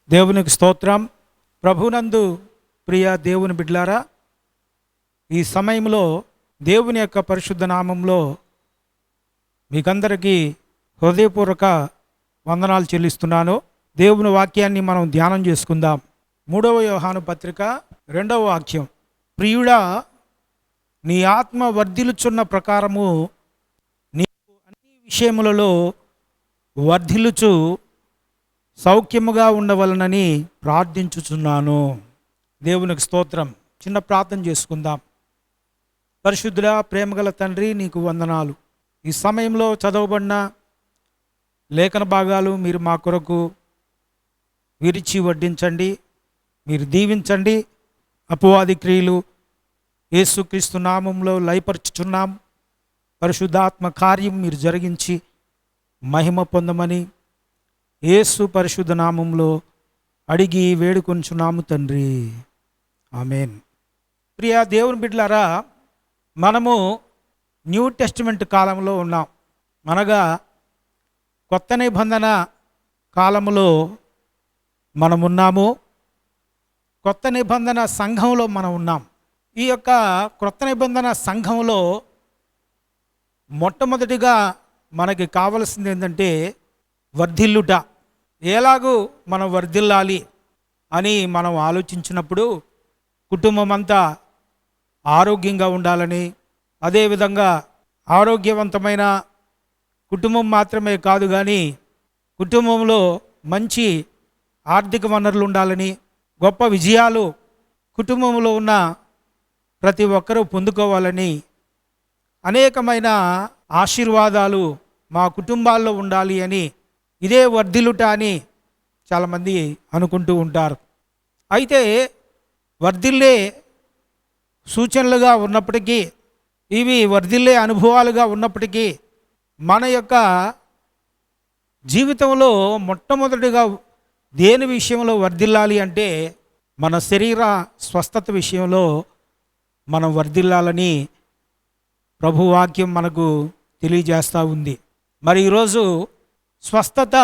దేవునికి స్తోత్రం. ప్రభునందు ప్రియ దేవుని బిడ్లారా, ఈ సమయంలో దేవుని యొక్క పరిశుద్ధ నామంలో మీకందరికీ హృదయపూర్వక వందనాలు చెల్లిస్తున్నాను. దేవుని వాక్యాన్ని మనం ధ్యానం చేసుకుందాం. 3వ యోహాను పత్రిక 2వ వాక్యం. ప్రియుడా, నీ ఆత్మ వర్ధిల్లుచున్న ప్రకారము నీవు అన్ని విషయములలో వర్ధిల్లుచు సౌఖ్యముగా ఉండవలనని ప్రార్థించుచున్నాను. దేవునికి స్తోత్రం. చిన్న ప్రార్థన చేసుకుందాం. పరిశుద్ధుడా, ప్రేమగల తండ్రి, నీకు వందనాలు. ఈ సమయంలో చదవబడిన లేఖన భాగాలు మీరు మా కొరకు విరిచి వడ్డించండి, మీరు దీవించండి. అపవాది క్రియలు యేసుక్రీస్తు నామంలో లయపరుచుచున్నాం. పరిశుద్ధాత్మ కార్యం మీరు జరిగించి మహిమ పొందమని యేసు పరిశుద్ధ నామంలో అడిగి వేడుకొంచున్నాము తండ్రి, ఆమేన్. ప్రియ దేవుని బిడ్డలారా, మనము న్యూ టెస్టిమెంట్ కాలంలో ఉన్నాం. అనగా కొత్త నిబంధన కాలంలో మనమున్నాము. కొత్త నిబంధన సంఘంలో మనం ఉన్నాం. ఈ యొక్క కొత్త నిబంధన సంఘంలో మొట్టమొదటిగా మనకి కావలసింది ఏంటంటే వర్ధిల్లుట. ఎలాగూ మనం వర్ధిల్లాలి అని మనం ఆలోచించినప్పుడు కుటుంబం అంతా ఆరోగ్యంగా ఉండాలని, అదేవిధంగా ఆరోగ్యవంతమైన కుటుంబం మాత్రమే కాదు కానీ కుటుంబంలో మంచి ఆర్థిక వనరులు ఉండాలని, గొప్ప విజయాలు కుటుంబంలో ఉన్న ప్రతి ఒక్కరూ పొందుకోవాలని, అనేకమైన ఆశీర్వాదాలు మా కుటుంబాల్లో ఉండాలి అని, ఇదే వర్ధిల్లుట అని చాలామంది అనుకుంటూ ఉంటారు. అయితే వర్ధిల్లే సూచనలుగా ఉన్నప్పటికీ, ఇవి వర్ధిల్లే అనుభవాలుగా ఉన్నప్పటికీ, మన యొక్క జీవితంలో మొట్టమొదటిగా దేని విషయంలో వర్ధిల్లాలి అంటే మన శరీర స్వస్థత విషయంలో మనం వర్ధిల్లాలని ప్రభువాక్యం మనకు తెలియజేస్తూ ఉంది. మరి ఈరోజు స్వస్థత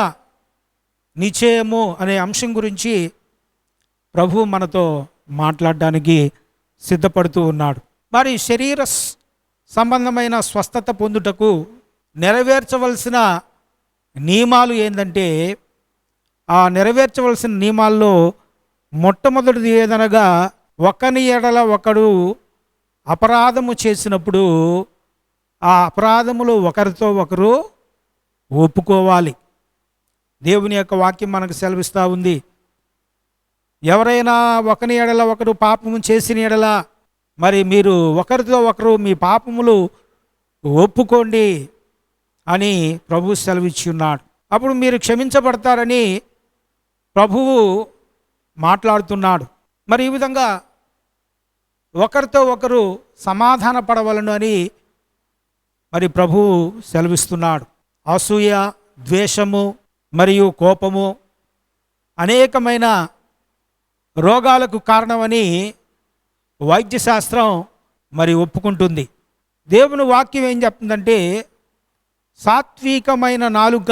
నిశ్చయము అనే అంశం గురించి ప్రభు మనతో మాట్లాడడానికి సిద్ధపడుతూ ఉన్నాడు. మరి శరీర సంబంధమైన స్వస్థత పొందుటకు నెరవేర్చవలసిన నియమాలు ఏంటంటే, ఆ నెరవేర్చవలసిన నియమాల్లో మొట్టమొదటిది ఏదనగా, ఒకని ఎడల ఒకడు అపరాధము చేసినప్పుడు ఆ అపరాధములు ఒకరితో ఒకరు ఒప్పుకోవాలి. దేవుని యొక్క వాక్యం మనకు సెలవిస్తూ ఉంది. ఎవరైనా ఒకని ఎడల ఒకరు పాపము చేసిన ఎడల మరి మీరు ఒకరితో ఒకరు మీ పాపములు ఒప్పుకోండి అని ప్రభువు సెలవిచ్చి ఉన్నాడు. అప్పుడు మీరు క్షమించబడతారని ప్రభువు మాట్లాడుతున్నాడు. మరి ఈ విధంగా ఒకరితో ఒకరు సమాధాన పడవలను అని మరి ప్రభువు సెలవిస్తున్నాడు. అసూయ, ద్వేషము మరియు కోపము అనేకమైన రోగాలకు కారణమని వైద్యశాస్త్రం మరి ఒప్పుకుంటుంది. దేవుని వాక్యం ఏం చెప్తుందంటే, సాత్వికమైన నాలుక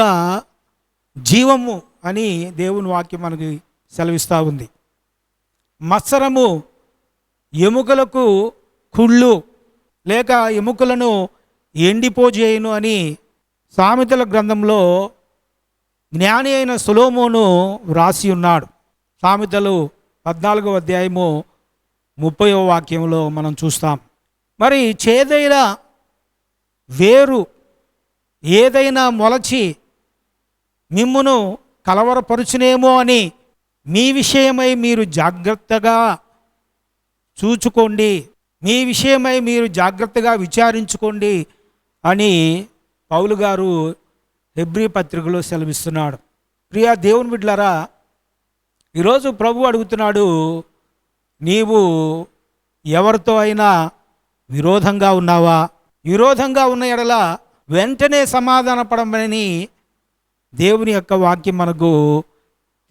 జీవము అని దేవుని వాక్యం మనకి సెలవిస్తూ ఉంది. మత్సరము ఎముకలకు కుళ్ళు లేక ఎముకలను ఎండిపోజేయును అని సామెతల గ్రంథంలో జ్ఞాని అయిన సొలొమోను వ్రాసి ఉన్నాడు. సామెతలు 14వ అధ్యాయము 30వ వాక్యంలో మనం చూస్తాం. మరి చేదైన వేరు ఏదైనా మొలచి మిమ్మును కలవరపరుచునేమో అని మీ విషయమై మీరు జాగ్రత్తగా చూచుకోండి, మీ విషయమై మీరు జాగ్రత్తగా విచారించుకోండి అని పౌలు గారు హెబ్రీ పత్రికలో సెలవిస్తున్నాడు. ప్రియా దేవుని బిడ్డలారా, ఈరోజు ప్రభు అడుగుతున్నాడు, నీవు ఎవరితో అయినా విరోధంగా ఉన్నావా? విరోధంగా ఉన్న ఎడల వెంటనే సమాధాన పడమని దేవుని యొక్క వాక్యం మనకు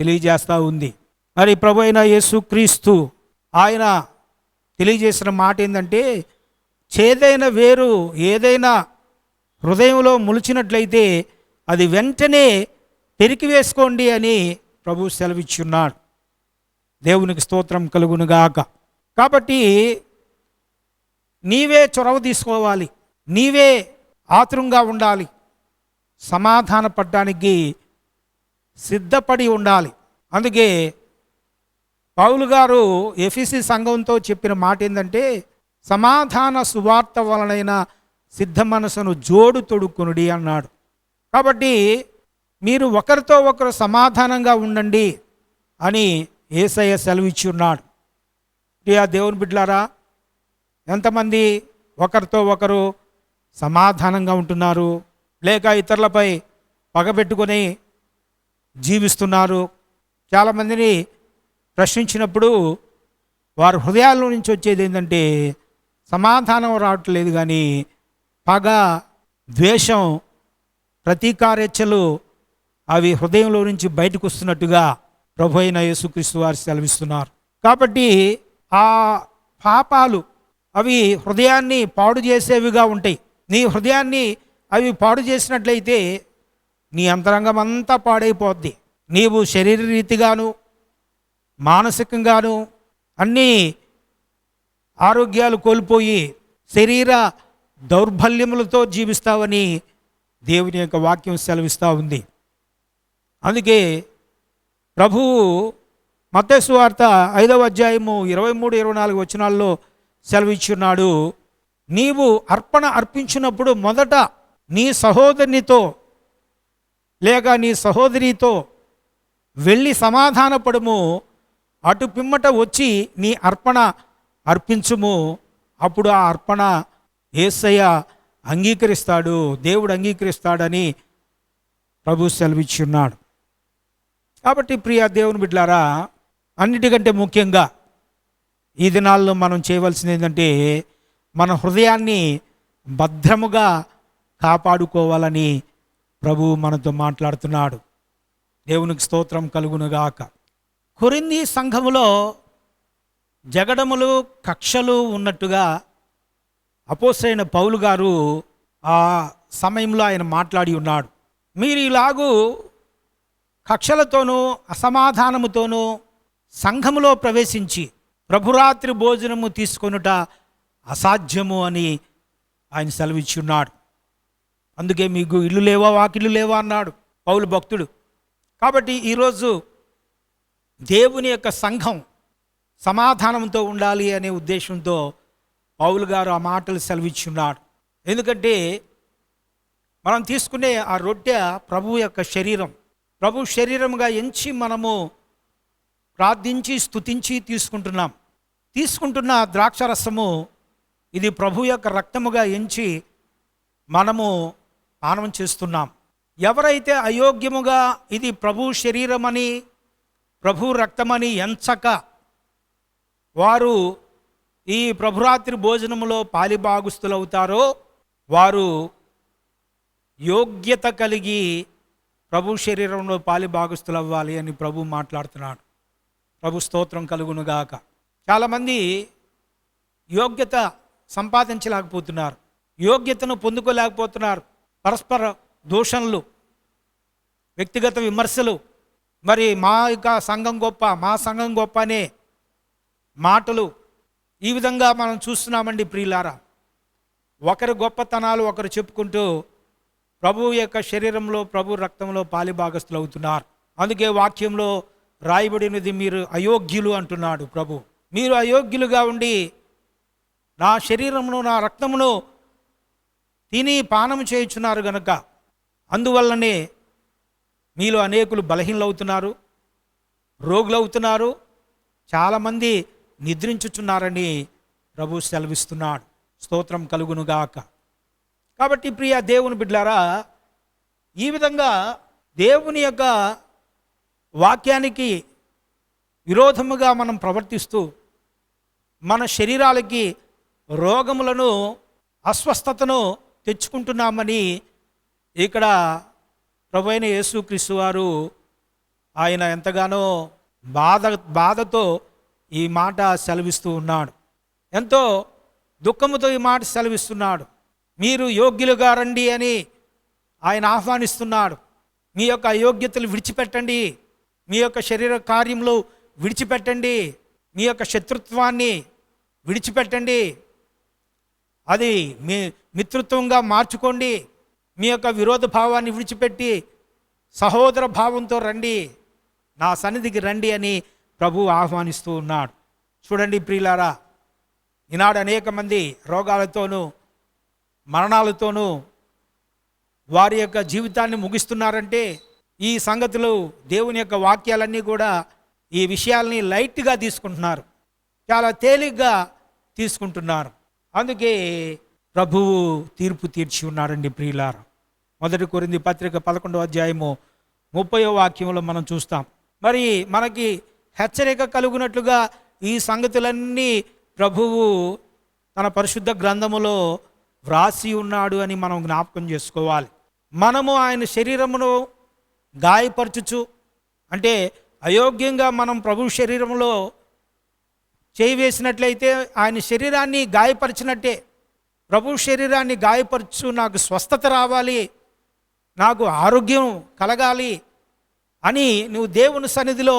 తెలియజేస్తూ ఉంది. మరి ప్రభు అయిన యేసుక్రీస్తు ఆయన తెలియజేసిన మాట ఏంటంటే, చేదైన వేరు ఏదైనా హృదయంలో ములిచినట్లయితే అది వెంటనే పెరికి వేసుకోండి అని ప్రభు సెలవిచ్చున్నాడు. దేవునికి స్తోత్రం కలుగునుగాక. కాబట్టి నీవే చొరవ తీసుకోవాలి, నీవే ఆతురంగా ఉండాలి, సమాధాన పడడానికి సిద్ధపడి ఉండాలి. అందుకే పౌలు గారు ఎఫెసీ సంఘంతో చెప్పిన మాట ఏంటంటే, సమాధాన సువార్త వలనైన సిద్ధ మనసును జోడు తొడుక్కునుడి అన్నాడు. కాబట్టి మీరు ఒకరితో ఒకరు సమాధానంగా ఉండండి అని యేసయ్య సెలవిచ్చి ఉన్నాడు. ప్రియా దేవుని బిడ్డలారా, ఎంతమంది ఒకరితో ఒకరు సమాధానంగా ఉంటున్నారు, లేక ఇతరులపై పగబెట్టుకొని జీవిస్తున్నారు? చాలామందిని ప్రశ్నించినప్పుడు వారి హృదయాల నుంచి వచ్చేది ఏంటంటే సమాధానం రావట్లేదు, కానీ పగ, ద్వేషం, ప్రతీకారేచ్ఛలు అవి హృదయంలో నుంచి బయటకు వస్తున్నట్టుగా ప్రభు అయిన యేసుక్రీస్తు వారు సెలవిస్తున్నారు. కాబట్టి ఆ పాపాలు అవి హృదయాన్ని పాడు చేసేవిగా ఉంటాయి. నీ హృదయాన్ని అవి పాడు చేసినట్లయితే నీ అంతరంగం అంతా పాడైపోద్ది. నీవు శరీర రీతిగాను మానసికంగాను అన్నీ ఆరోగ్యాలు కోల్పోయి శరీర దౌర్బల్యములతో జీవిస్తావని దేవుని యొక్క వాక్యం సెలవిస్తూ ఉంది. అందుకే ప్రభువు మత్తయి సువార్త 5వ అధ్యాయము 23-24 వచనాల్లో సెలవిచ్చున్నాడు, నీవు అర్పణ అర్పించినప్పుడు మొదట నీ సహోదరునితో లేక నీ సహోదరితో వెళ్ళి సమాధానపడుము, అటు పిమ్మట వచ్చి నీ అర్పణ అర్పించుము. అప్పుడు ఆ అర్పణ యేసయ్య అంగీకరిస్తాడు, దేవుడు అంగీకరిస్తాడని ప్రభు సెలవిచ్చున్నాడు. కాబట్టి ప్రియ దేవుని బిడ్డలారా, అన్నిటికంటే ముఖ్యంగా ఈ దినాల్లో మనం చేయవలసింది ఏంటంటే మన హృదయాన్ని భద్రముగా కాపాడుకోవాలని ప్రభువు మనతో మాట్లాడుతున్నాడు. దేవునికి స్తోత్రం కలుగునుగాక. కొరింథీ సంఘములో జగడములు, కక్షలు ఉన్నట్టుగా అపోస్తలుడైన పౌలు గారు ఆ సమయంలో ఆయన మాట్లాడి ఉన్నాడు. మీరు ఇలాగూ కక్షలతోనూ అసమాధానముతోనూ సంఘములో ప్రవేశించి ప్రభురాత్రి భోజనము తీసుకొనుట అసాధ్యము అని ఆయన సెలవిచ్చున్నాడు. అందుకే మీకు ఇల్లు లేవా, వాకిళ్ళు లేవా అన్నాడు పౌలు భక్తుడు. కాబట్టి ఈరోజు దేవుని యొక్క సంఘం సమాధానంతో ఉండాలి అనే ఉద్దేశంతో పౌలు గారు ఆ మాటలు సెలవిచ్చున్నాడు. ఎందుకంటే మనం తీసుకునే ఆ రొట్టె ప్రభు యొక్క శరీరం, ప్రభు శరీరముగా ఎంచి మనము ప్రార్థించి స్తుతించి తీసుకుంటున్న ద్రాక్షరసము ఇది ప్రభు యొక్క రక్తముగా ఎంచి మనము పానం చేస్తున్నాం. ఎవరైతే అయోగ్యముగా ఇది ప్రభు శరీరమని ప్రభు రక్తమని ఎంచక వారు ఈ ప్రభురాత్రి భోజనములో పాలిభాగస్తులవుతారో వారు యోగ్యత కలిగి ప్రభు శరీరంలో పాలిభాగస్తులు అవ్వాలి అని ప్రభు మాట్లాడుతున్నాడు. ప్రభు స్తోత్రం కలుగునుగాక. చాలామంది యోగ్యత సంపాదించలేకపోతున్నారు, యోగ్యతను పొందుకోలేకపోతున్నారు. పరస్పర దూషణలు, వ్యక్తిగత విమర్శలు, మరి మా యొక్క సంఘం గొప్ప, మా సంఘం గొప్ప అనే మాటలు, ఈ విధంగా మనం చూస్తున్నామండి ప్రియులారా. ఒకరి గొప్పతనాలు ఒకరు చెప్పుకుంటూ ప్రభు యొక్క శరీరంలో ప్రభు రక్తంలో పాలిభాగస్తులు అవుతున్నారు. అందుకే వాక్యంలో రాయబడినది మీరు అయోగ్యులు అంటున్నాడు ప్రభు. మీరు అయోగ్యులుగా ఉండి నా శరీరమును నా రక్తమును తిని పానము చేయుచున్నారు గనుక అందువల్లనే మీలో అనేకులు బలహీనలవుతున్నారు, రోగులవుతున్నారు, చాలామంది నిద్రించుచున్నారని ప్రభు సెలవిస్తున్నాడు. స్తోత్రం కలుగునుగాక. కాబట్టి ప్రియ దేవుని బిడ్డలారా, ఈ విధంగా దేవుని యొక్క వాక్యానికి విరోధముగా మనం ప్రవర్తిస్తూ మన శరీరాలకి రోగములను, అస్వస్థతను తెచ్చుకుంటున్నామని ఇక్కడ ప్రభువైన యేసుక్రీస్తు వారు ఆయన ఎంతగానో బాధతో ఈ మాట సెలవిస్తూ ఉన్నాడు. ఎంతో దుఃఖముతో ఈ మాట సెలవిస్తున్నాడు. మీరు యోగ్యులుగా రండి అని ఆయన ఆహ్వానిస్తున్నాడు. మీ యొక్క అయోగ్యతలు విడిచిపెట్టండి, మీ యొక్క శరీర కార్యములు విడిచిపెట్టండి, మీ యొక్క శత్రుత్వాన్ని విడిచిపెట్టండి, అది మీ మిత్రుత్వంగా మార్చుకోండి, మీ యొక్క విరోధ భావాన్ని విడిచిపెట్టి సహోదర భావంతో రండి, నా సన్నిధికి రండి అని ప్రభువు ఆహ్వానిస్తూ ఉన్నాడు. చూడండి ప్రియులారా, ఈనాడు అనేక మంది రోగాలతోనూ మరణాలతోనూ వారి యొక్క జీవితాన్ని ముగిస్తున్నారంటే ఈ సంగతులు, దేవుని యొక్క వాక్యాలన్నీ కూడా ఈ విషయాల్ని లైట్గా తీసుకుంటున్నారు, చాలా తేలిగ్గా తీసుకుంటున్నారు. అందుకే ప్రభువు తీర్పు తీర్చి ఉన్నాడండి ప్రియులారా. 1 కొరింథీ పత్రిక 11వ అధ్యాయము 30వ వాక్యంలో మనం చూస్తాం. మరి మనకి హెచ్చరిక కలుగునట్లుగా ఈ సంగతులన్నీ ప్రభువు తన పరిశుద్ధ గ్రంథములో వ్రాసి ఉన్నాడు అని మనం జ్ఞాపకం చేసుకోవాలి. మనము ఆయన శరీరమును గాయపరచుచు, అంటే అయోగ్యంగా మనం ప్రభు శరీరంలో చేయి వేసినట్లయితే ఆయన శరీరాన్ని గాయపరిచినట్టే. ప్రభు శరీరాన్ని గాయపరచు, నాకు స్వస్థత రావాలి, నాకు ఆరోగ్యం కలగాలి అని నువ్వు దేవుని సన్నిధిలో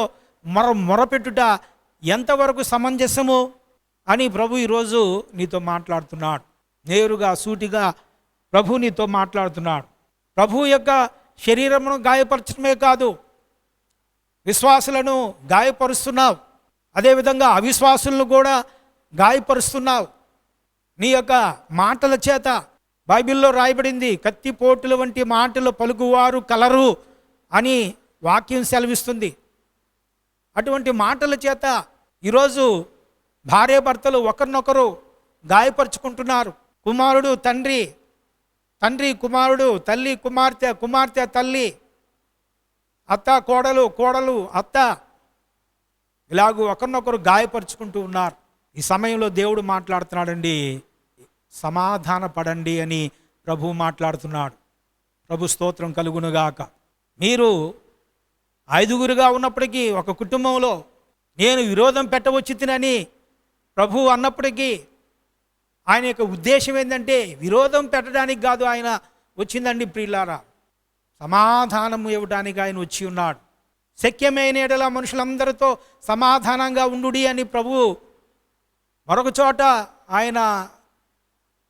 మొరపెట్టుట ఎంతవరకు సమంజసము అని ప్రభు ఈరోజు నీతో మాట్లాడుతున్నాడు. నేరుగా సూటిగా ప్రభు నీతో మాట్లాడుతున్నాడు. ప్రభు యొక్క శరీరమును గాయపరచడమే కాదు, విశ్వాసులను గాయపరుస్తున్నావు, అదేవిధంగా అవిశ్వాసులను కూడా గాయపరుస్తున్నావు. నీ యొక్క మాటల చేత బైబిల్లో రాయబడింది, కత్తిపోటుల వంటి మాటలు పలుకువారు కలరు అని వాక్యం సెలవిస్తుంది. అటువంటి మాటల చేత ఈరోజు భార్యాభర్తలు ఒకరినొకరు గాయపరుచుకుంటున్నారు. కుమారుడు తండ్రి, తండ్రి కుమారుడు, తల్లి కుమార్తె, కుమార్తె తల్లి, అత్త కోడలు, కోడలు అత్త, ఇలాగూ ఒకరినొకరు గాయపరుచుకుంటూ ఉన్నారు. ఈ సమయంలో దేవుడు మాట్లాడుతున్నాడండి, సమాధాన పడండి అని ప్రభు మాట్లాడుతున్నాడు. ప్రభు స్తోత్రం కలుగునుగాక. మీరు 5గురుగా ఉన్నప్పటికీ ఒక కుటుంబంలో నేను విరోధం పెట్టవచ్చి తినని ప్రభు అన్నప్పటికీ ఆయన యొక్క ఉద్దేశం ఏంటంటే విరోధం పెట్టడానికి కాదు ఆయన వచ్చిందండి ప్రియులారా, సమాధానం ఇవ్వడానికి ఆయన వచ్చి ఉన్నాడు. శక్యమైన ఎడల మనుషులందరితో సమాధానంగా ఉండుడి అని ప్రభు మరొక చోట ఆయన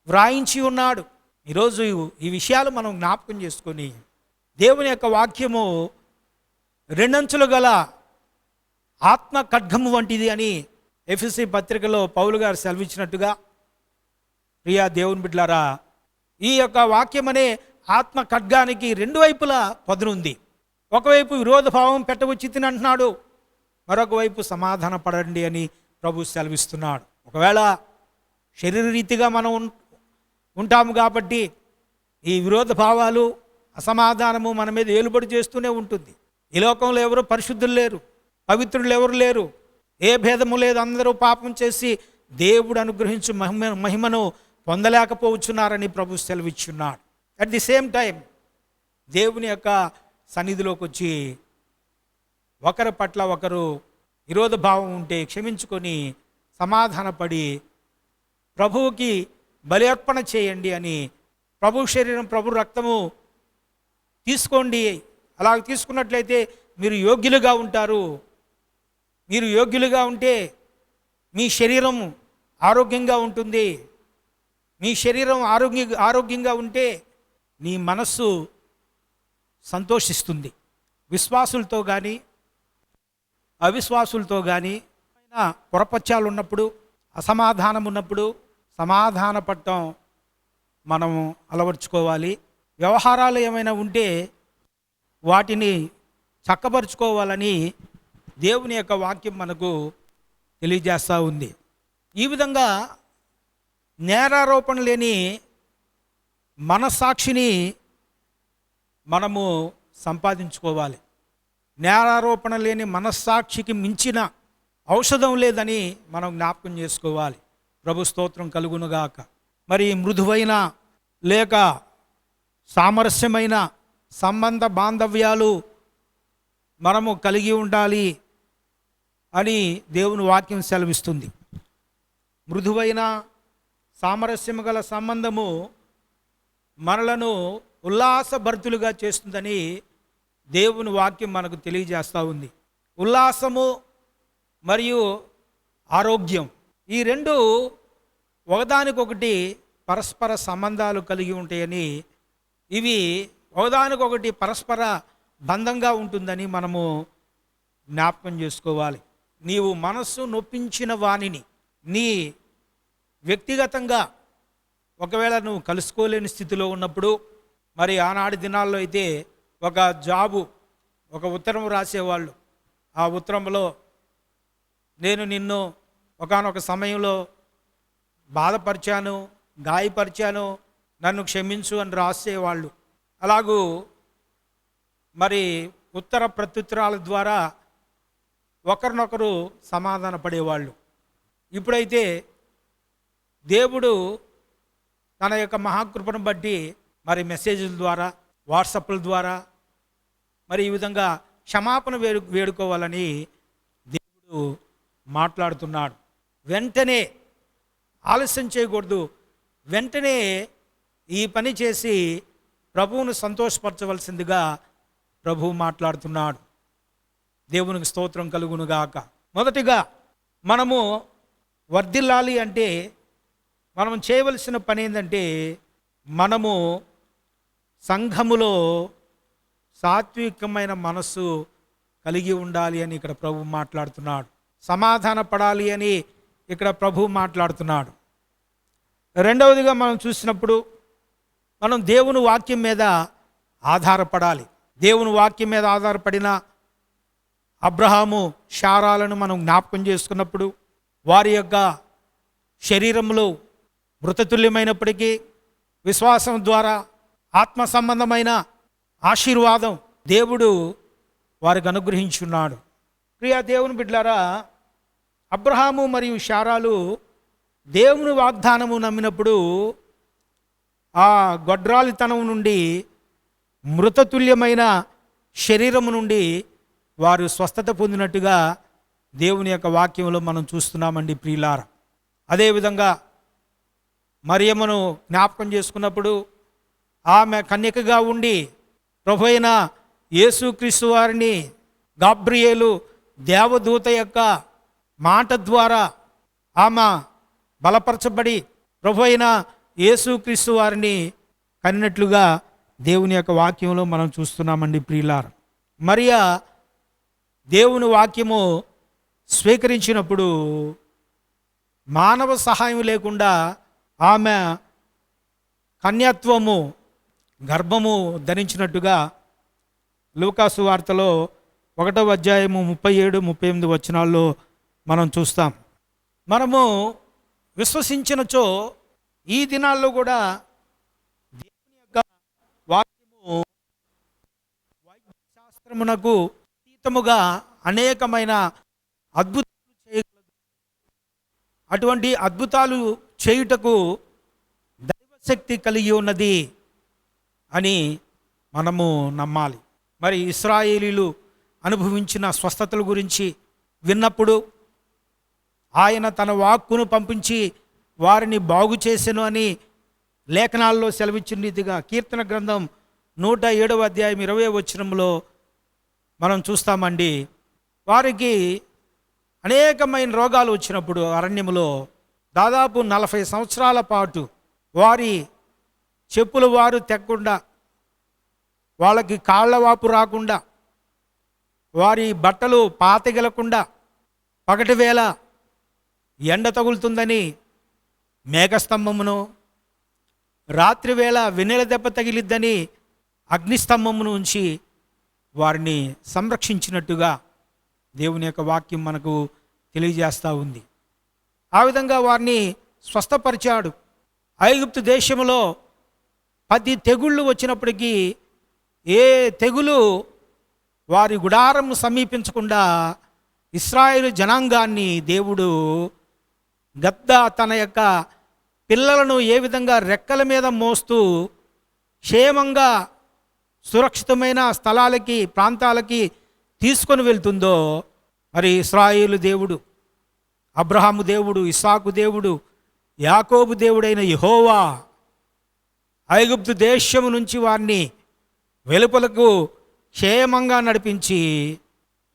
వ్రాయించి ఉన్నాడు. ఈరోజు ఈ విషయాలు మనం జ్ఞాపకం చేసుకొని దేవుని యొక్క వాక్యము రెండంచులు గల ఆత్మ ఖడ్గము వంటిది అని ఎఫెసీ పత్రికలో పౌలు గారు సెలవిచ్చినట్టుగా, ప్రియా దేవుని బిడ్డలారా, ఈ యొక్క వాక్యం అనే ఆత్మ ఖడ్గానికి రెండు వైపులా పదునుంది. ఒకవైపు విరోధ భావం పెట్టవచ్చి తిని అంటున్నాడు, మరొక వైపు సమాధాన పడండి అని ప్రభు సెలవిస్తున్నాడు. ఒకవేళ శరీరరీతిగా మనం ఉంటాము కాబట్టి ఈ విరోధ భావాలు, అసమాధానము మన మీద ఏలుబడి చేస్తూనే ఉంటుంది. ఈ లోకంలో ఎవరు పరిశుద్ధులు లేరు, పవిత్రులు ఎవరు లేరు, ఏ భేదము లేదు, అందరూ పాపం చేసి దేవుడు అనుగ్రహించు మహిమను పొందలేకపోవచ్చున్నారని ప్రభు సెలవిచ్చున్నాడు. అట్ ది సేమ్ టైం దేవుని యొక్క సన్నిధిలోకి వచ్చి ఒకరి పట్ల ఒకరు విరోధ భావం ఉంటే క్షమించుకొని సమాధానపడి ప్రభువుకి బలి అర్పణ చేయండి అని, ప్రభు శరీరం ప్రభు రక్తము తీసుకోండి, అలా తీసుకున్నట్లయితే మీరు యోగ్యులుగా ఉంటారు. మీరు యోగ్యులుగా ఉంటే మీ శరీరం ఆరోగ్యంగా ఉంటుంది. మీ శరీరం ఆరోగ్యంగా ఉంటే నీ మనస్సు సంతోషిస్తుంది. విశ్వాసులతో కానీ అవిశ్వాసులతో కానీ పొరపచ్చాలు ఉన్నప్పుడు, అసమాధానం ఉన్నప్పుడు సమాధాన పడటం మనం అలవర్చుకోవాలి. వ్యవహారాలు ఏమైనా ఉంటే వాటిని చక్కబరుచుకోవాలని దేవుని యొక్క వాక్యం మనకు తెలియజేస్తూ ఉంది. ఈ విధంగా నేరారోపణ లేని మనస్సాక్షిని మనము సంపాదించుకోవాలి. నేరారోపణ లేని మనస్సాక్షికి మించిన ఔషధం లేదని మనం జ్ఞాపకం చేసుకోవాలి. ప్రభు స్తోత్రం కలుగునుగాక. మరి మృదువైన లేక సామరస్యమైన సంబంధ బాంధవ్యాలు మనము కలిగి ఉండాలి అని దేవుని వాక్యం సెలవిస్తుంది. మృదువైన సామరస్యము గల సంబంధము మనలను ఉల్లాసభరితులుగా చేస్తుందని దేవుని వాక్యం మనకు తెలియజేస్తూ ఉంది. ఉల్లాసము మరియు ఆరోగ్యం, ఈ రెండు ఒకదానికొకటి పరస్పర సంబంధాలు కలిగి ఉంటాయని, ఇవి ఒకదానికొకటి పరస్పర బంధంగా ఉంటుందని మనము జ్ఞాపకం చేసుకోవాలి. నీవు మనస్సు నొప్పించిన వానిని నీ వ్యక్తిగతంగా ఒకవేళ నువ్వు కలుసుకోలేని స్థితిలో ఉన్నప్పుడు, మరి ఆనాటి దినాల్లో అయితే ఒక జాబు, ఒక ఉత్తరం రాసేవాళ్ళు. ఆ ఉత్తరంలో నేను నిన్ను ఒకానొక సమయంలో బాధపరిచాను, గాయపరిచాను, నన్ను క్షమించు అని రాసేవాళ్ళు. అలాగూ మరి ఉత్తర ప్రత్యుత్తరాల ద్వారా ఒకరినొకరు సమాధాన పడేవాళ్ళు. ఇప్పుడైతే దేవుడు తన యొక్క మహాకృపను బట్టి మరి మెసేజ్ల ద్వారా, వాట్సాప్ల ద్వారా మరి ఈ విధంగా క్షమాపణ వేడుకోవాలని దేవుడు మాట్లాడుతున్నాడు. వెంటనే ఆలస్యం చేయకూడదు, వెంటనే ఈ పని చేసి ప్రభువును సంతోషపరచవలసిందిగా ప్రభువు మాట్లాడుతున్నాడు. దేవునికి స్తోత్రం కలుగునుగాక. మొదటిగా మనము వర్ధిల్లాలి అంటే మనం చేయవలసిన పని ఏంటంటే, మనము సంఘములో సాత్వికమైన మనస్సు కలిగి ఉండాలి అని ఇక్కడ ప్రభు మాట్లాడుతున్నాడు. సమాధాన పడాలి అని ఇక్కడ ప్రభు మాట్లాడుతున్నాడు. రెండవదిగా మనం చూసినప్పుడు మనం దేవుని వాక్యం మీద ఆధారపడాలి. దేవుని వాక్యం మీద ఆధారపడిన అబ్రహాము, శారాలను మనం జ్ఞాపకం చేసుకున్నప్పుడు వారి యొక్క శరీరంలో మృతతుల్యమైనప్పటికీ విశ్వాసం ద్వారా ఆత్మ సంబంధమైన ఆశీర్వాదం దేవుడు వారికి అనుగ్రహించున్నాడు. ప్రియా దేవుని బిడ్డలారా, అబ్రహాము మరియు శారాలు దేవుని వాగ్దానము నమ్మినప్పుడు ఆ గొడ్రాలితనం నుండి, మృతతుల్యమైన శరీరము నుండి వారు స్వస్థత పొందినట్టుగా దేవుని యొక్క వాక్యంలో మనం చూస్తున్నామండి ప్రియులారా. అదేవిధంగా మరియమ్మను జ్ఞాపకం చేసుకున్నప్పుడు ఆమె కన్యకగా ఉండి ప్రభు అయిన యేసుక్రీస్తు వారిని గాబ్రియేలు దేవదూత యొక్క మాట ద్వారా ఆమె బలపరచబడి ప్రభు అయిన యేసుక్రీస్తు వారిని కన్నట్లుగా దేవుని యొక్క వాక్యంలో మనం చూస్తున్నామండి ప్రియులారా. మరియా దేవుని వాక్యము స్వీకరించినప్పుడు మానవ సహాయం లేకుండా ఆమె కన్యత్వము, గర్భము ధరించినట్టుగా లూకాసు వార్తలో 1వ అధ్యాయము 37-38 వచనాల్లో మనం చూస్తాం. మనము విశ్వసించినచో ఈ దినాల్లో కూడా దేవుని యొక్క వాక్యము వైద్యశాస్త్రమునకు అతీతముగా అనేకమైన అద్భుతాలు చేయగలదు. అటువంటి అద్భుతాలు చేయుటకు దైవశక్తి కలిగి ఉన్నది అని మనము నమ్మాలి. మరి ఇశ్రాయేలీలు అనుభవించిన స్వస్థతల గురించి విన్నప్పుడు ఆయన తన వాక్కును పంపించి వారిని బాగు చేసెను అని లేఖనాల్లో సెలవిచ్చిన రీతిగా కీర్తన గ్రంథం 107వ అధ్యాయం 20వ వచనంలో మనం చూస్తామండి. వారికి అనేకమైన రోగాలు వచ్చినప్పుడు అరణ్యములో దాదాపు 40 సంవత్సరాల పాటు వారి చెప్పులు వారు తెక్కకుండా, వాళ్ళకి కాళ్ళ వాపు రాకుండా, వారి బట్టలు పాతగలకుండా, పగటి వేళ ఎండ తగులుతుందని మేఘస్తంభమును, రాత్రివేళ వెన్నెల దెబ్బ తగిలిద్దని అగ్నిస్తంభమును ఉంచి వారిని సంరక్షించినట్టుగా దేవుని యొక్క వాక్యం మనకు తెలియజేస్తూ ఉంది. ఆ విధంగా వారిని స్వస్థపరిచాడు. ఐగుప్తు దేశంలో 10 తెగుళ్ళు వచ్చినప్పటికీ ఏ తెగులు వారి గుడారము సమీపించకుండా ఇశ్రాయేలు జనాంగాన్ని దేవుడు గద్ద తన యొక్క పిల్లలను ఏ విధంగా రెక్కల మీద మోస్తూ క్షేమంగా సురక్షితమైన స్థలాలకి, ప్రాంతాలకి తీసుకొని వెళ్తుందో, మరి ఇశ్రాయేలు దేవుడు, అబ్రహాము దేవుడు, ఇస్సాకు దేవుడు, యాకోబు దేవుడైన యెహోవా ఐగుప్తు దేశము నుంచి వారిని వెలుపలకు క్షేమంగా నడిపించి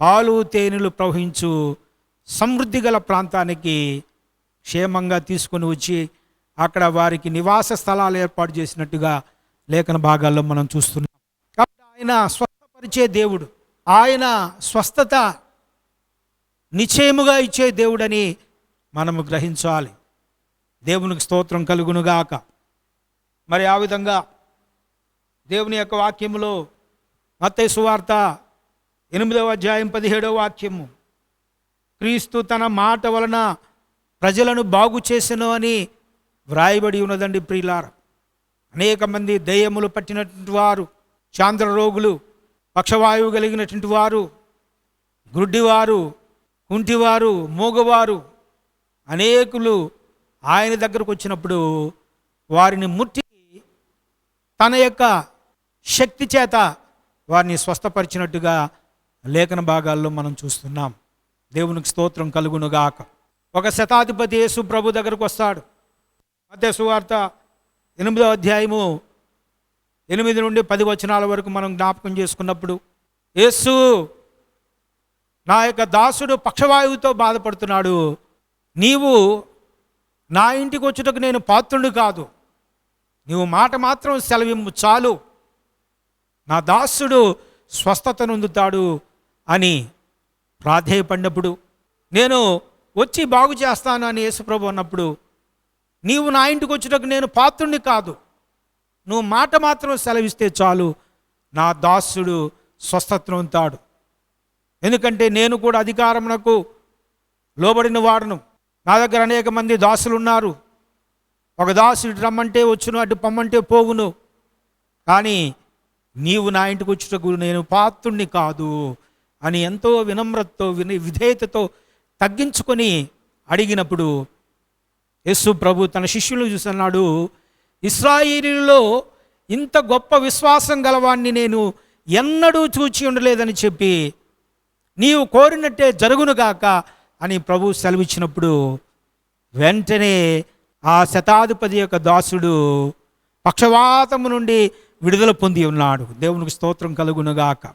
పాలు తేనెలు ప్రవహించు సమృద్ధి గల ప్రాంతానికి క్షేమంగా తీసుకొని వచ్చి అక్కడ వారికి నివాస స్థలాలు ఏర్పాటు చేసినట్టుగా లేఖన భాగాల్లో మనం చూస్తున్నాం. కాబట్టి ఆయన స్వస్థపరిచే దేవుడు, ఆయన స్వస్థత నిశ్చయముగా ఇచ్చే దేవుడని మనము గ్రహించాలి. దేవునికి స్తోత్రం కలుగునుగాక. మరి ఆ విధంగా దేవుని యొక్క వాక్యములో మత్తయి సువార్త 8వ అధ్యాయం 17వ వాక్యము, క్రీస్తు తన మాట వలన ప్రజలను బాగు చేసెను అని వ్రాయబడి ఉన్నదండి ప్రియులారా. అనేక మంది దయ్యములు పట్టినటువంటి వారు, చాంద్ర రోగులు, పక్షవాయువు కలిగినటువంటి వారు, గుడ్డివారు, కుంటివారు, మూగవారు అనేకులు ఆయన దగ్గరకు వచ్చినప్పుడు వారిని ముట్టి తన యొక్క శక్తి చేత వారిని స్వస్థపరిచినట్టుగా లేఖన భాగాల్లో మనం చూస్తున్నాం. దేవునికి స్తోత్రం కలుగునుగాక. ఒక శతాధిపతి యేసు ప్రభు దగ్గరకు వస్తాడు. మత్తయి సువార్త 8వ అధ్యాయము 8 నుండి 10 వచనాల వరకు మనం జ్ఞాపకం చేసుకున్నప్పుడు, యేసు, నా యొక్క దాసుడు పక్షవాయువుతో బాధపడుతున్నాడు, నీవు నా ఇంటికి వచ్చుటకు నేను పాత్రుడు కాదు, నీవు మాట మాత్రం సెలవిమ్ము చాలు, నా దాసుడు స్వస్థత నొందుతాడు అని ప్రాధేయపడినప్పుడు, నేను వచ్చి బాగు చేస్తాను అని యేసుప్రభు అన్నప్పుడు, నీవు నా ఇంటికి వచ్చుటకు నేను పాత్రుడిని కాదు, నువ్వు మాట మాత్రం సెలవిస్తే చాలు, నా దాసుడు స్వస్థత నొందుతాడు. ఎందుకంటే నేను కూడా అధికారమునకు లోబడిన వాడును, నా దగ్గర అనేక మంది దాసులు ఉన్నారు. ఒక దాసుడు రమ్మంటే వచ్చును, అటు పొమ్మంటే పోవును, కానీ నీవు నా ఇంటికి వచ్చుటకు నేను పాత్రుణ్ణి కాదు అని ఎంతో వినమ్రతతో విధేయతతో తగ్గించుకొని అడిగినప్పుడు యేసు ప్రభు తన శిష్యులు చూస్తున్నాడు, ఇశ్రాయేలీయులలో ఇంత గొప్ప విశ్వాసం గలవాన్ని నేను ఎన్నడూ చూచి ఉండలేదని చెప్పి, నీవు కోరినట్టే జరుగునుగాక అని ప్రభు సెలవిచ్చినప్పుడు వెంటనే ఆ శతాధిపతి యొక్క దాసుడు పక్షవాతము నుండి విడుదల పొంది ఉన్నాడు. దేవునికి స్తోత్రం కలుగునుగాక.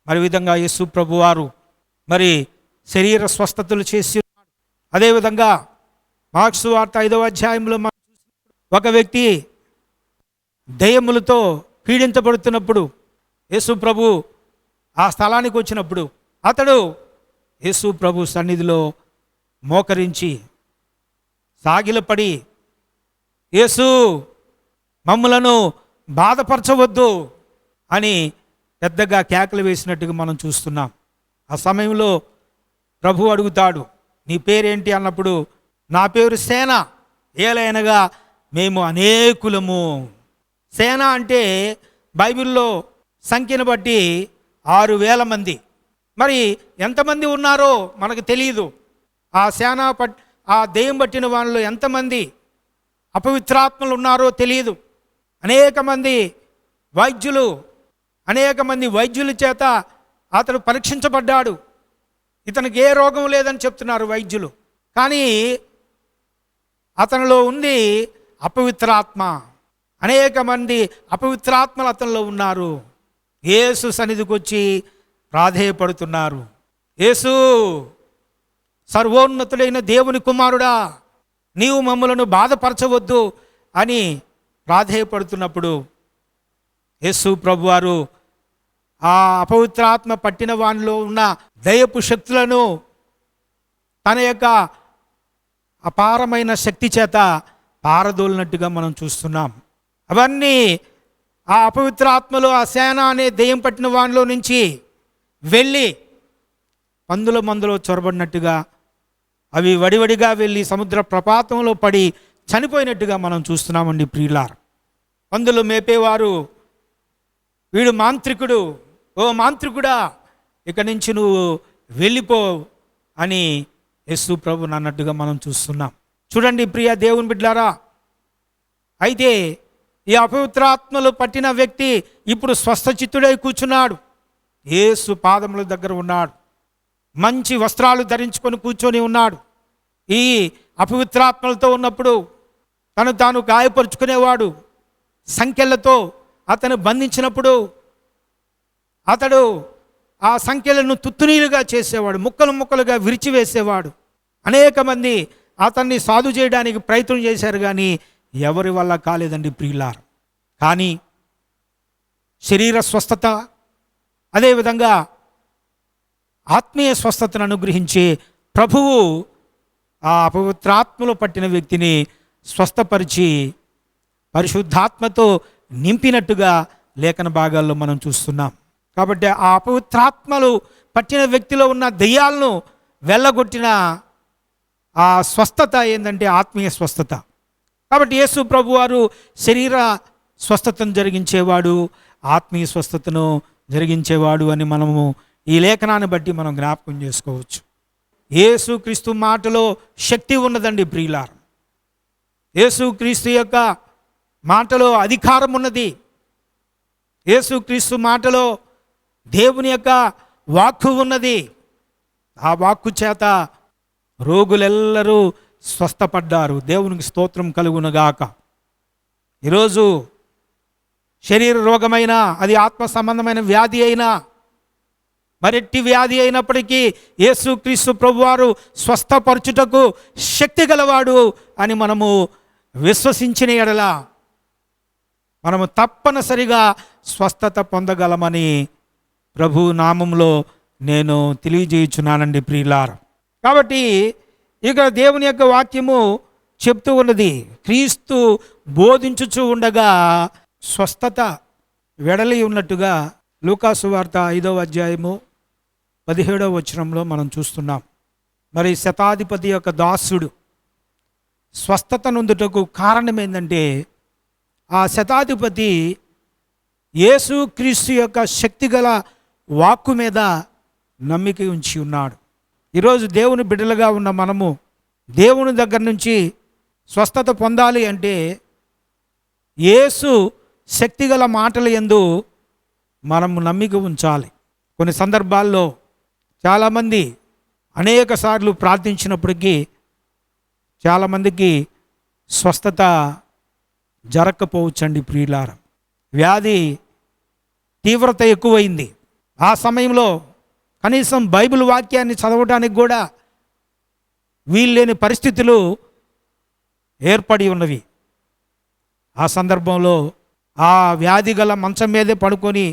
మరి విధంగా యేసు ప్రభు వారు మరి శరీర స్వస్థతలు చేసి ఉన్నాడు. అదేవిధంగా మార్కు సువార్త 5వ అధ్యాయంలో ఒక వ్యక్తి దయ్యములతో పీడించబడుతున్నప్పుడు యేసు ప్రభు ఆ స్థలానికి వచ్చినప్పుడు అతడు యేసు ప్రభు సన్నిధిలో మోకరించి సాగిలపడి, యేసు, మమ్ములను బాధపరచవద్దు అని పెద్దగా కేకలు వేసినట్టుగా మనం చూస్తున్నాం. ఆ సమయంలో ప్రభు అడుగుతాడు, నీ పేరేంటి అన్నప్పుడు, నా పేరు సేన, ఏలైనగా మేము అనేకులము. సేన అంటే బైబిల్లో సంఖ్యను బట్టి 6,000 మంది. మరి ఎంతమంది ఉన్నారో మనకు తెలియదు. ఆ దెయ్యం పట్టిన వాళ్ళలో ఎంతమంది అపవిత్రాత్మలు ఉన్నారో తెలియదు. అనేక మంది వైద్యుల చేత అతడు పరీక్షించబడ్డాడు. ఇతనికి ఏ రోగం లేదని చెప్తున్నారు వైద్యులు, కానీ అతనిలో ఉంది అపవిత్రాత్మ. అనేక మంది అపవిత్రాత్మలు అతనిలో ఉన్నారు. యేసు సన్నిధికి వచ్చి ప్రాధేయపడుతున్నారు, యేసు, సర్వోన్నతుడైన దేవుని కుమారుడా, నీవు మమ్మలను బాధపరచవద్దు అని ప్రాధేయపడుతున్నప్పుడు యేసు ప్రభువారు ఆ అపవిత్రాత్మ పట్టిన వానిలో ఉన్న దయ్యపు శక్తులను తన యొక్క అపారమైన శక్తి చేత పారదోలినట్టుగా మనం చూస్తున్నాం. అవన్నీ ఆ అపవిత్రాత్మలో ఆ సేన అనే దెయ్యం పట్టిన వానిలో నుంచి వెళ్ళి పందుల మందులో చొరబడినట్టుగా అవి వడివడిగా వెళ్ళి సముద్ర ప్రపాతంలో పడి చనిపోయినట్టుగా మనం చూస్తున్నామండి ప్రియులారా. పందులు మేపేవారు, వీడు మాంత్రికుడు, ఓ మాంత్రికుడా, ఇక నుంచి నువ్వు వెళ్ళిపో అని యేసు ప్రభు అన్నట్టుగా మనం చూస్తున్నాం. చూడండి ప్రియ దేవుని బిడ్డలారా, అయితే ఈ అపవిత్రాత్మలు పట్టిన వ్యక్తి ఇప్పుడు స్వస్థచిత్తుడై కూర్చున్నాడు. యేసు పాదముల దగ్గర ఉన్నాడు, మంచి వస్త్రాలు ధరించుకొని కూర్చొని ఉన్నాడు. ఈ అపవిత్రాత్మలతో ఉన్నప్పుడు తను తాను గాయపరుచుకునేవాడు. సంకెళ్లతో అతను బంధించినప్పుడు అతడు ఆ సంఖ్యలను తుత్తునీలుగా చేసేవాడు, ముక్కలు ముక్కలుగా విరిచివేసేవాడు. అనేక మంది అతన్ని సాధు చేయడానికి ప్రయత్నం చేశారు, కానీ ఎవరి వల్ల కాలేదండి ప్రియులారా. కానీ శరీర స్వస్థత, అదేవిధంగా ఆత్మీయ స్వస్థతను అనుగ్రహించే ప్రభువు ఆ అపవిత్రాత్మలో పట్టిన వ్యక్తిని స్వస్థపరిచి పరిశుద్ధాత్మతో నింపినట్టుగా లేఖన భాగాల్లో మనం చూస్తున్నాం. కాబట్టి ఆ అపవిత్రాత్మలు పట్టిన వ్యక్తిలో ఉన్న దెయ్యాలను వెళ్ళగొట్టిన ఆ స్వస్థత ఏంటంటే ఆత్మీయ స్వస్థత. కాబట్టి యేసు ప్రభువారు శరీర స్వస్థతను జరిగించేవాడు, ఆత్మీయ స్వస్థతను జరిగించేవాడు అని మనము ఈ లేఖనాన్ని బట్టి మనం జ్ఞాపకం చేసుకోవచ్చు. యేసుక్రీస్తు మాటలో శక్తి ఉన్నదండి ప్రియులారా. యేసుక్రీస్తు యొక్క మాటలో అధికారం ఉన్నది. యేసుక్రీస్తు మాటలో దేవుని యొక్క వాక్కు ఉన్నది. ఆ వాక్కు చేత రోగులెల్లరూ స్వస్థపడ్డారు. దేవునికి స్తోత్రం కలుగునుగాక. ఈరోజు శరీర రోగమైనా, అది ఆత్మ సంబంధమైన వ్యాధి అయినా, మరెట్టి వ్యాధి అయినప్పటికీ యేసుక్రీస్తు ప్రభువారు స్వస్థపరచుటకు శక్తి గలవాడు అని మనము విశ్వసించిన ఎడల మనము తప్పనిసరిగా స్వస్థత పొందగలమని ప్రభు నామంలో నేను తెలియజేయుచున్నానండి ప్రియులారా. కాబట్టి ఇక దేవుని యొక్క వాక్యము చెప్తూ ఉన్నది, క్రీస్తు బోధించుచూ ఉండగా స్వస్థత వెడలి ఉన్నట్టుగా లూకాసు వార్త 5వ అధ్యాయము 17వ వచనంలో మనం చూస్తున్నాం. మరి శతాధిపతి యొక్క దాసుడు స్వస్థత నొందుటకు కారణం ఏంటంటే ఆ శతాధిపతి యేసుక్రీస్తు యొక్క శక్తిగల వాక్కు మీద నమ్మిక ఉంచి ఉన్నాడు. ఈరోజు దేవుని బిడ్డలుగా ఉన్న మనము దేవుని దగ్గర నుంచి స్వస్థత పొందాలి అంటే యేసు శక్తిగల మాటల యందు మనము నమ్మిక ఉంచాలి. కొన్ని సందర్భాల్లో చాలామంది అనేక సార్లు ప్రార్థించినప్పటికీ చాలామందికి స్వస్థత జరగకపోవచ్చండి ప్రియులారా. వ్యాధి తీవ్రత ఎక్కువైంది. ఆ సమయంలో కనీసం బైబిల్ వాక్యాన్ని చదవడానికి కూడా వీల్లేని పరిస్థితులు ఏర్పడి ఉన్నవి. ఆ సందర్భంలో ఆ వ్యాధి గల మంచం మీదే పడుకొని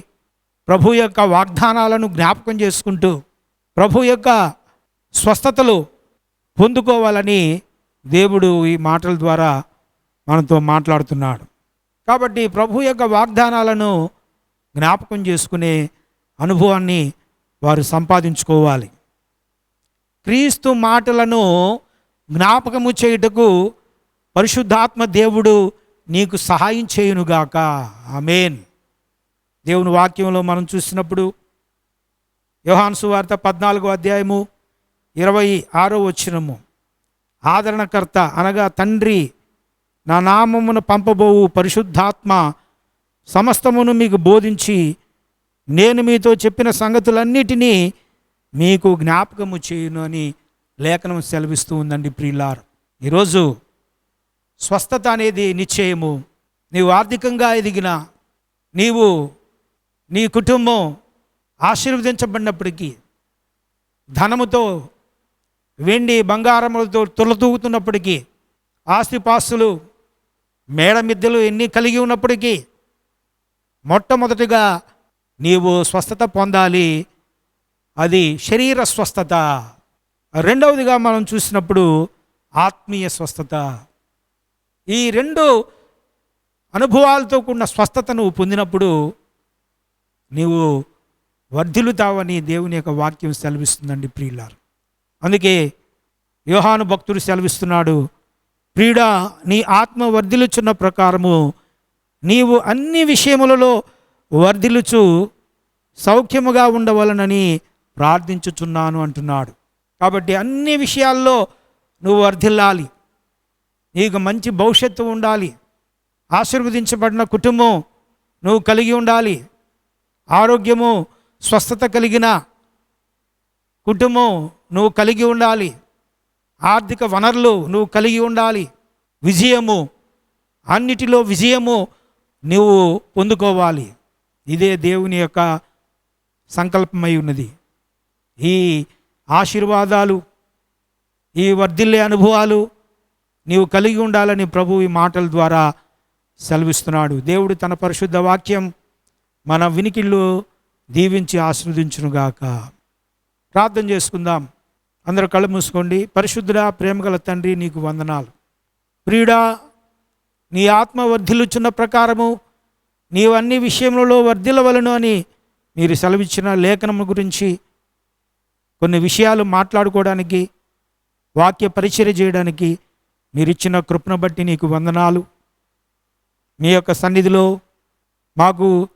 ప్రభు యొక్క వాగ్దానాలను జ్ఞాపకం చేసుకుంటూ ప్రభు యొక్క స్వస్థతలు పొందుకోవాలని దేవుడు ఈ మాటల ద్వారా మనతో మాట్లాడుతున్నాడు. కాబట్టి ప్రభు యొక్క వాగ్దానాలను జ్ఞాపకం చేసుకునే అనుభవాన్ని వారు సంపాదించుకోవాలి. క్రీస్తు మాటలను జ్ఞాపకము చేయుటకు పరిశుద్ధాత్మ దేవుడు నీకు సహాయం చేయునుగాక. ఆమేన్. దేవుని వాక్యంలో మనం చూసినప్పుడు యోహాను సువార్త 14వ అధ్యాయము 26వ వచనము, ఆదరణకర్త అనగా తండ్రి నా నామమున పంపబోవు పరిశుద్ధాత్మ సమస్తమును మీకు బోధించి నేను మీతో చెప్పిన సంగతులన్నిటినీ మీకు జ్ఞాపకము చేయును అని లేఖనం సెలవిస్తూ ఉందండి ప్రియులారా. ఈరోజు స్వస్థత అనేది నిశ్చయము. నీవు ఆర్థికంగా ఎదిగినా, నీవు నీ కుటుంబం ఆశీర్వదించబడినప్పటికీ, ధనముతో వెండి బంగారములతో తులతూగుతున్నప్పటికీ, ఆస్తిపాస్తులు మేడ మిద్దెలు ఎన్ని కలిగి ఉన్నప్పటికీ మొట్టమొదటిగా నీవు స్వస్థత పొందాలి. అది శరీర స్వస్థత. రెండవదిగా మనం చూసినప్పుడు ఆత్మీయ స్వస్థత. ఈ రెండు అనుభవాలతో కూడిన స్వస్థత నువ్వు పొందినప్పుడు నీవు వర్ధిల్లుతావని దేవుని యొక్క వాక్యం సెలవిస్తుందండి ప్రియులారా. అందుకే యోహాను భక్తుడు సెలవిస్తున్నాడు, ప్రియుడా నీ ఆత్మ వర్ధిల్లుచున్న ప్రకారము నీవు అన్ని విషయములలో వర్ధిల్లుచు సౌఖ్యముగా ఉండవలనని ప్రార్థించుచున్నాను అంటున్నాడు. కాబట్టి అన్ని విషయాల్లో నువ్వు వర్ధిల్లాలి, నీకు మంచి భవిష్యత్తు ఉండాలి, ఆశీర్వదించబడిన కుటుంబం నువ్వు కలిగి ఉండాలి, ఆరోగ్యము స్వస్థత కలిగిన కుటుంబం నువ్వు కలిగి ఉండాలి, ఆర్థిక వనరులు నువ్వు కలిగి ఉండాలి, విజయము అన్నిటిలో విజయము నువ్వు పొందుకోవాలి. ఇదే దేవుని యొక్క సంకల్పమై ఉన్నది. ఈ ఆశీర్వాదాలు, ఈ వర్ధిల్లే అనుభవాలు నీవు కలిగి ఉండాలని ప్రభు ఈ మాటల ద్వారా సెలవిస్తున్నాడు. దేవుడు తన పరిశుద్ధ వాక్యం మన వినికిళ్ళు దీవించి ఆశీర్వదించునుగాక. ప్రార్థన చేసుకుందాం. అందరూ కళ్ళు మూసుకోండి. పరిశుద్ధుడా, ప్రేమగల తండ్రి, నీకు వందనాలు. ప్రియుడా, నీ ఆత్మ వర్ధిల్లుచున్న ప్రకారము నీవు అన్ని విషయములలో వర్ధిల్లవలను అని మీరు సెలవిచ్చిన లేఖనము గురించి కొన్ని విషయాలు మాట్లాడుకోవడానికి, వాక్య పరిచర్య చేయడానికి మీరిచ్చిన కృపను బట్టి నీకు వందనాలు. మీ యొక్క సన్నిధిలో మాకు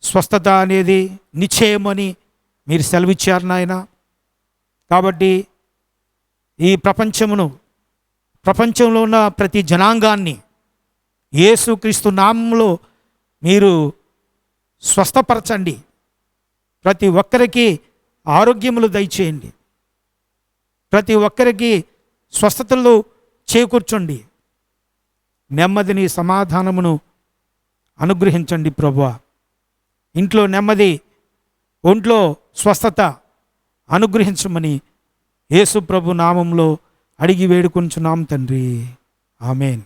స్వస్థత అనేది నిశ్చయమని మీరు సెలవిచ్చారు నాయన. కాబట్టి ఈ ప్రపంచంలో ఉన్న ప్రతి జనాంగాన్ని యేసుక్రీస్తు నామములో మీరు స్వస్థపరచండి. ప్రతి ఒక్కరికి ఆరోగ్యములు దయచేయండి. ప్రతి ఒక్కరికి స్వస్థతలు చేకూర్చండి. నెమ్మదిని, సమాధానమును అనుగ్రహించండి ప్రభువా. ఇంట్లో నెమ్మది, ఒంట్లో స్వస్థత అనుగ్రహించమని యేసు ప్రభు నామంలో అడిగి వేడుకొంచున్నాం తండ్రి. ఆమేన్.